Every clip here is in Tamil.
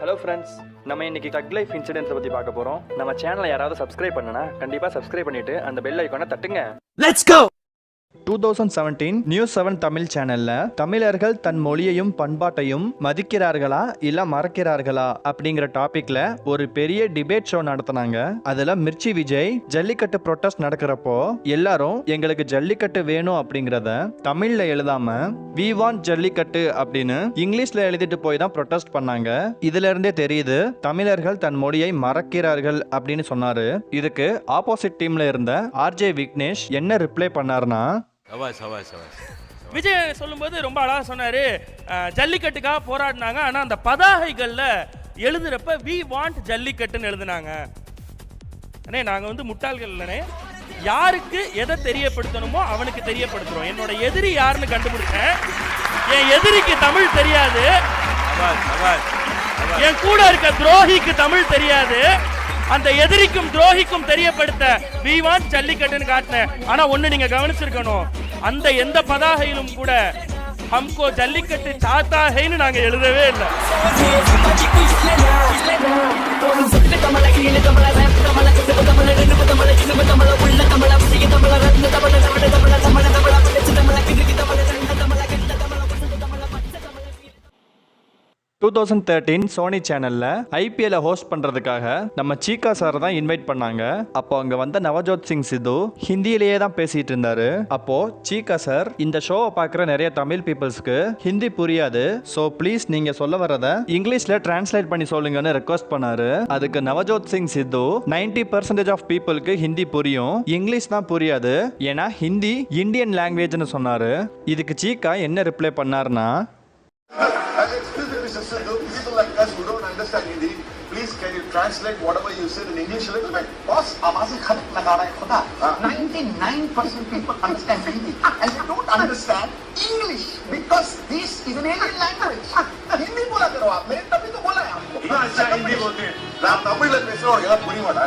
ஹலோ ஃப்ரெண்ட்ஸ், நம்ம இன்னைக்கு தக் லைஃப் இன்சிடென்ட்ஸை பற்றி பார்க்க போகிறோம். நம்ம சேனலை யாராவது சப்ஸ்கிரைப் பண்ணனா கண்டிப்பாக சப்ஸ்கிரைப் பண்ணிட்டு அந்த பெல் ஐக்கானை தட்டுங்க. Let's go. 2017 நியூஸ் 7 தமிழ் சேனல்ல தமிழர்கள் தன் மொழியையும் பண்பாட்டையும் மதிக்கிறார்களா இல்ல மறக்கிறார்களா அப்படிங்கிற டாபிக்ல ஒரு பெரிய டிபேட் ஷோ நடத்தினாங்க. அதுல மிர்ச்சி விஜய் ஜல்லிக்கட்டு ப்ரொட்டஸ்ட் நடக்கிறப்போ எல்லாரும் எங்களுக்கு ஜல்லிக்கட்டு வேணும் அப்படிங்கறத தமிழ்ல எழுதாம வி வாண்ட் ஜல்லிக்கட்டு அப்படின்னு இங்கிலீஷ்ல எழுதிட்டு போய் தான் ப்ரொட்டஸ்ட் பண்ணாங்க. இதுல இருந்தே தெரியுது தமிழர்கள் தன் மொழியை மறக்கிறார்கள் அப்படின்னு சொன்னாரு. இதுக்கு ஆப்போசிட் டீம்ல இருந்த ஆர்ஜே விக்னேஷ் என்ன ரிப்ளை பண்ணாருன்னா, விஜய் சொல்லும்போது ரொம்ப அழகா சொன்னாரு, ஜல்லிக்கட்டுக்காக போராடினாங்க, ஆனா அந்த பதாகைகள்ல எழுதுறப்ப வி வாண்ட் ஜல்லிக்கட்டுன்னு எழுதுனாங்க. அண்ணே நாங்க வந்து முட்டாள்கள் இல்லனே, யாருக்கு எதை தெரியப்படுத்தணுமோ அவனுக்கு தெரியப்படுத்துறோம். என்னோட எதிரி யாருன்னு கண்டுபிடிச்சேன். என் எதிரிக்கு தமிழ் தெரியாது, என் கூட இருக்க துரோகிக்கு தமிழ் தெரியாது. அந்த எதிரிக்கும் துரோகிக்கும் தெரியப்படுத்த வி வாண்ட் ஜல்லிக்கட்டுன்னு காட்டினேன். ஆனா ஒண்ணு நீங்க கவனிச்சிருக்கணும், அந்த எந்த பதாகையிலும் கூட ஹம்கோ ஜல்லிக்கட்டு சாத்தா ஹைன்னு நாங்க எழுதவே இல்லை. சோனி சேனல்ல ஐபிஎல் ஹோஸ்ட் பண்றதுக்காக நம்ம சீகா சார் தான் இன்வைட் பண்ணாங்க. அப்போ அங்க வந்த நவஜோத் சிங் சித்து ஹிந்தியிலேயே தான் பேசிட்டு இருந்தாரு. அப்போ சீகா சார், இந்த ஷோவை பார்க்குற நிறைய தமிழ் பீப்புள்ஸ்க்கு ஹிந்தி புரியாது, ஸோ ப்ளீஸ் நீங்க சொல்ல வரத இங்கிலீஷ்ல டிரான்ஸ்லேட் பண்ணி சொல்லுங்கன்னு ரெக்வஸ்ட் பண்ணாரு. அதுக்கு நவஜோத் சிங் சித்து 90% ஆஃப் பீப்புளுக்கு ஹிந்தி புரியும், இங்கிலீஷ் தான் புரியாது, ஏன்னா ஹிந்தி இந்தியன் லாங்குவேஜ்னு சொன்னாரு. இதுக்கு சீகா என்ன ரிப்ளை பண்ணாருன்னா, people like us who don't understand Hindi, please can you translate whatever you said in English a little bit? Boss, आवाज़ें खत लगा रहा है खुदा. 99% people understand Hindi and they don't understand English because this is an alien language. Hindi बोला करो आप, मैंने तभी तो बोला है आपको. इतना अच्छा हिंदी बोलते हैं. ना तमिल में पेशा और यार पूरी वाला.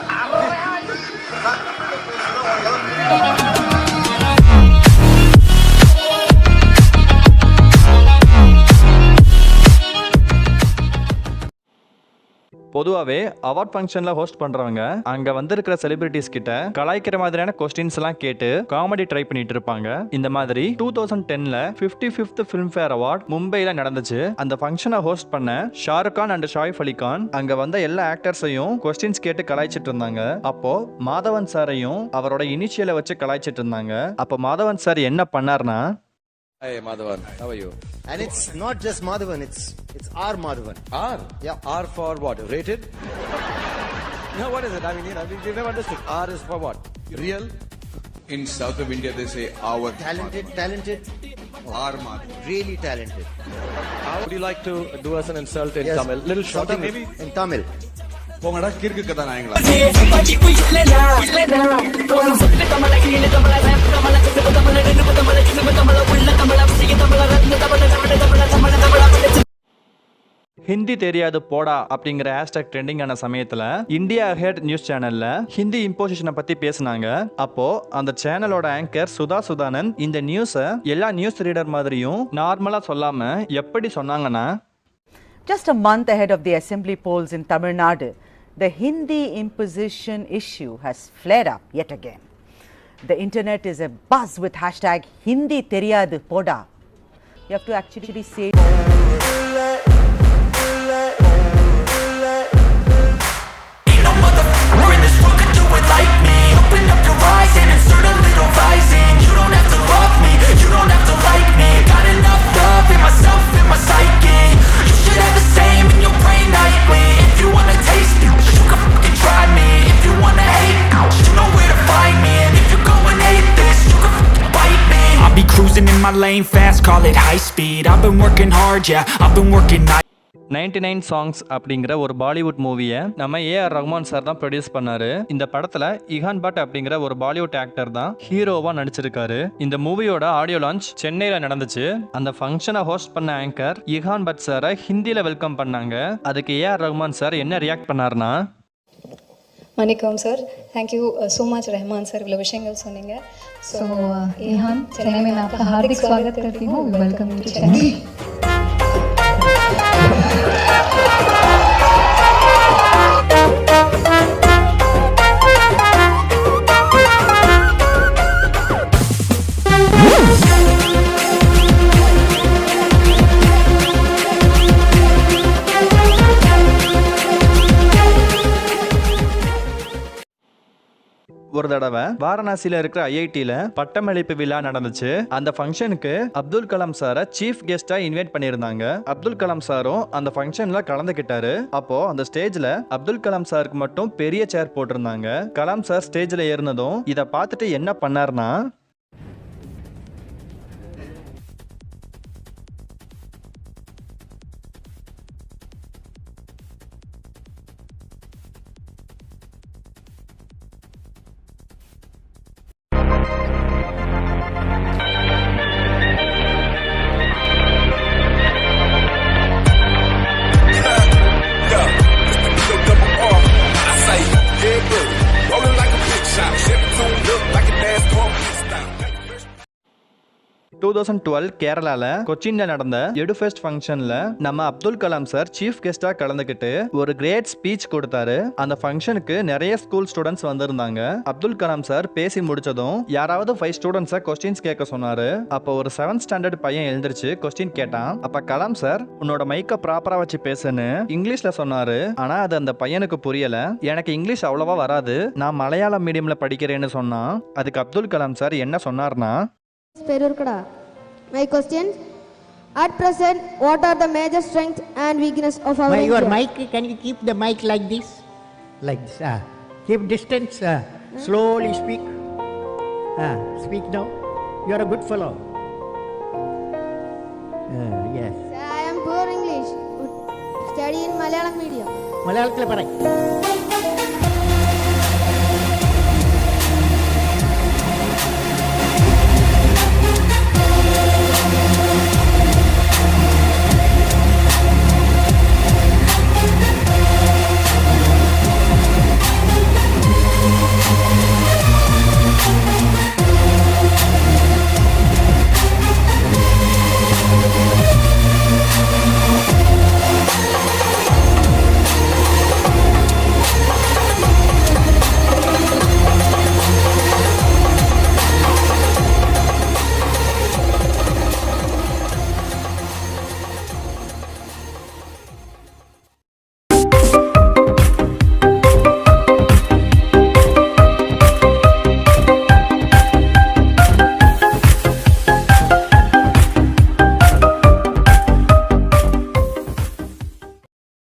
பொதுவாகவே அவார்ட் ஃபங்க்ஷன்ல ஹோஸ்ட் பண்றவங்க அங்க வந்திருக்கிற செலிபிரிட்டிஸ் கிட்ட கலாய்க்கிற மாதிரியான கொஸ்டின்ஸ் எல்லாம் கேட்டு காமெடி ட்ரை பண்ணிட்டு இருப்பாங்க. இந்த மாதிரி 2010ல 55th ஃபிலிம்ஃபேர் அவார்ட் மும்பைல நடந்துச்சு. அந்த ஃபங்க்ஷனை ஹோஸ்ட் பண்ண ஷாருக் கான் அண்ட் ஷாயிஃப் அலி கான் அங்க வந்த எல்லா ஆக்டர்ஸையும் கொஸ்டின்ஸ் கேட்டு கலாய்ச்சிட்டு இருந்தாங்க. அப்போ மாதவன் சாரையும் அவரோட இனிஷியலை வச்சு கலாய்ச்சிட்டு இருந்தாங்க. அப்போ மாதவன் சார் என்ன பண்ணார்னா, Hey Madhavan, how are you? And it's not just Madhavan, it's R Madhavan. R? Yeah. R for what? Rated? No, what is it? I mean, you never understood. R is for what? Real? In south of India, they say our Talented. our Madhavan. Really talented. How would you like to do us an insult in Yes. Tamil? Little shorter Something maybe? in Tamil. போங்கடா கிறுக்கு கதை நாயங்களா. ஹிந்தி தெரியாது போடா அப்படிங்கிற ஹேஷ்டாக் ட்ரெண்டிங் ஆன சமயத்துல இந்தியா ஹெட் நியூஸ் சேனல்ல ஹிந்தி இம்போசிஷனை பத்தி பேசினாங்க. அப்போ அந்த சேனலோட ஆங்கர் சுதா சுதானந்த் இந்த நியூஸை எல்லா நியூஸ் ரீடர் மாதிரியும் நார்மலா சொல்லாம எப்படி சொன்னாங்கன்னா, Just a month ahead of the assembly polls in Tamil Nadu, the Hindi imposition issue has flared up yet again. The internet is abuzz with hashtag Hindi Theriyadu Poda. You have to actually say in my lane fast, call it high speed. I've been working hard, yeah, I've been working night. 99 songs அப்படிங்கிற ஒரு பாலிவுட் மூவியை நம்ம ஏஆர் ரஹ்மான் சார் தான் ப்ரொடியூஸ் பண்ணாரு. இந்த படத்துல இஹான் பட் அப்படிங்கிற ஒரு பாலிவுட் ஆக்டர் தான் ஹீரோவா நடிச்சிருக்காரு. இந்த மூவியோட ஆடியோ லான்ச் சென்னையில நடந்துச்சு. அந்த ஃபங்க்ஷனை ஹோஸ்ட் பண்ண ஆங்கர் இஹான் பட் சாரை ஹிந்தியில வெல்கம் பண்ணாங்க. அதுக்கு ஏஆர் ரஹ்மான் சார் என்ன ரியாக்ட் பண்ணாருன்னா, வணக்கம் sir, thank you so much Rahman sir, इவ்வளோ விஷயங்கள் சொன்னீங்க. So, Ihan, चेन्नई में मैं आपका हार्दिक स्वागत करती हूँ. Welcome to Chennai. ஒரு தடவை வாரணாசியில இருக்கிற ஐஐடில பட்டமளிப்பு விழா நடந்துச்சு. அந்த ஃபங்க்ஷனுக்கு அப்துல் கலாம் சாரை சீஃப் கெஸ்டா இன்வைட் பண்ணியிருந்தாங்க. அப்துல் கலாம் சாரும் அந்த ஃபங்க்ஷன்ல கலந்துக்கிட்டாரு. அப்போ அந்த ஸ்டேஜ்ல அப்துல் கலாம் சாருக்கு மட்டும் பெரிய சேர் போட்டிருந்தாங்க. கலாம் சார் ஸ்டேஜ்ல ஏறினதும் இதை பார்த்துட்டு என்ன பண்ணார்னா, rolling like a big shot, Chevy tuned up like a dance pump. 2012 கேரளால கொச்சின்ல நடந்த எடுஃபெஸ்ட் ஃபங்க்ஷன்ல நம்ம அப்துல் கலாம் சார் சீஃப் கெஸ்டா கலந்துக்கிட்டு ஒரு கிரேட் ஸ்பீச் கொடுத்தாரு. அந்த ஃபங்க்ஷனுக்கு நிறைய ஸ்கூல் ஸ்டூடெண்ட்ஸ் வந்திருந்தாங்க. அப்துல் கலாம் சார் பேசி முடிச்சதும் யாராவது 5 ஸ்டூடெண்ட்ஸை கொஸ்டின்ஸ் கேட்க சொன்னாரு. அப்போ ஒரு 7th ஸ்டாண்டர்ட் பையன் எழுந்திருச்சு கொஸ்டின் கேட்டான். அப்ப கலாம் சார் உன்னோட மைக்க ப்ராப்பரா வச்சு பேசுன்னு இங்கிலீஷ்ல சொன்னாரு. ஆனா அது அந்த பையனுக்கு புரியல. எனக்கு இங்கிலீஷ் அவ்வளவா வராது, நான் மலையாளம் மீடியம்ல படிக்கிறேன்னு சொன்னான். அதுக்கு அப்துல் கலாம் சார் என்ன சொன்னார்னா, My question: at present, what are the major strengths and weakness of our India? Your mic, can you keep the mic like this? Like this. Keep distance. Slowly speak. Speak now. You are a good fellow. Yes. Sir, I am poor English. Study in Malayalam medium. Malayalam.